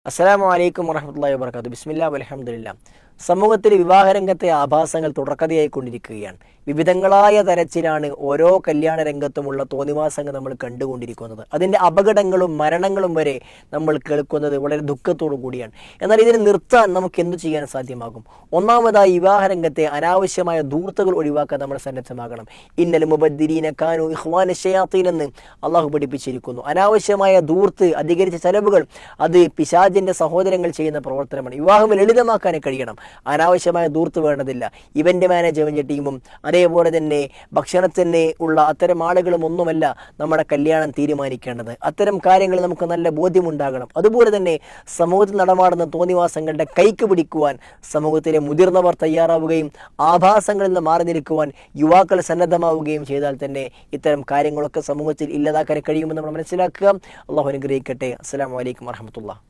അസ്സലാമു അലൈക്കും വറഹ്മത്തുള്ളാഹി വബറകാതുഹു. ബിസ്മില്ലാ വൽഹംദുലില്ലാ. സമൂഹത്തിൽ വിവാഹരംഗത്തെ ആഭാസങ്ങൾ തുടർക്കഥയായിക്കൊണ്ടിരിക്കുകയാണ്. വിവിധങ്ങളായ തരത്തിലാണ് ഓരോ കല്യാണ രംഗത്തുമുള്ള തോന്നിവാസങ്ങൾ നമ്മൾ കണ്ടുകൊണ്ടിരിക്കുന്നത്. അതിൻ്റെ അപകടങ്ങളും മരണങ്ങളും വരെ നമ്മൾ കേൾക്കുന്നത് വളരെ ദുഃഖത്തോടു കൂടിയാണ്. എന്നാൽ ഇതിനെ നിർത്താൻ നമുക്ക് എന്തു ചെയ്യാൻ സാധ്യമാകും? ഒന്നാമതായി വിവാഹരംഗത്തെ അനാവശ്യമായ ധൂർത്തുകൾ ഒഴിവാക്കാൻ നമ്മൾ സന്നദ്ധമാകണം. ഇന്നൽ മുബദ്ദിരീന കാനൂ ഇഖ്വാന ശയാത്തീൻ എന്ന് അള്ളാഹു പഠിപ്പിച്ചിരിക്കുന്നു. അനാവശ്യമായ ധൂർത്ത്, അധികരിച്ച ചെലവുകൾ, അത് പിശാചിൻ്റെ സഹോദരങ്ങൾ ചെയ്യുന്ന പ്രവർത്തനമാണ്. വിവാഹം ലളിതമാക്കാൻ കഴിയണം. അനാവശ്യമായ ധൂർത്ത് വേണ്ടതില്ല. ഇവൻ്റ് മാനേജ്മെൻറ്റ് ടീമും അതേപോലെ തന്നെ ഭക്ഷണത്തിന് ഉള്ള അത്തരം ആളുകളും ഒന്നുമല്ല നമ്മുടെ കല്യാണം തീരുമാനിക്കേണ്ടത്. അത്തരം കാര്യങ്ങൾ നമുക്ക് നല്ല ബോധ്യമുണ്ടാകണം. അതുപോലെ തന്നെ സമൂഹത്തിൽ നടമാടുന്ന തോന്നിവാസങ്ങളുടെ കൈക്ക് പിടിക്കുവാൻ സമൂഹത്തിലെ മുതിർന്നവർ തയ്യാറാവുകയും ആഭാസങ്ങളിൽ നിന്ന് മാറി നിൽക്കുവാൻ യുവാക്കൾ സന്നദ്ധമാവുകയും ചെയ്താൽ തന്നെ ഇത്തരം കാര്യങ്ങളൊക്കെ സമൂഹത്തിൽ ഇല്ലാതാക്കാൻ കഴിയുമെന്ന് നമ്മൾ മനസ്സിലാക്കുക. അള്ളാഹു അനുഗ്രഹിക്കട്ടെ. അസ്സലാമു അലൈക്കും വറഹ്മത്തുള്ളാഹി.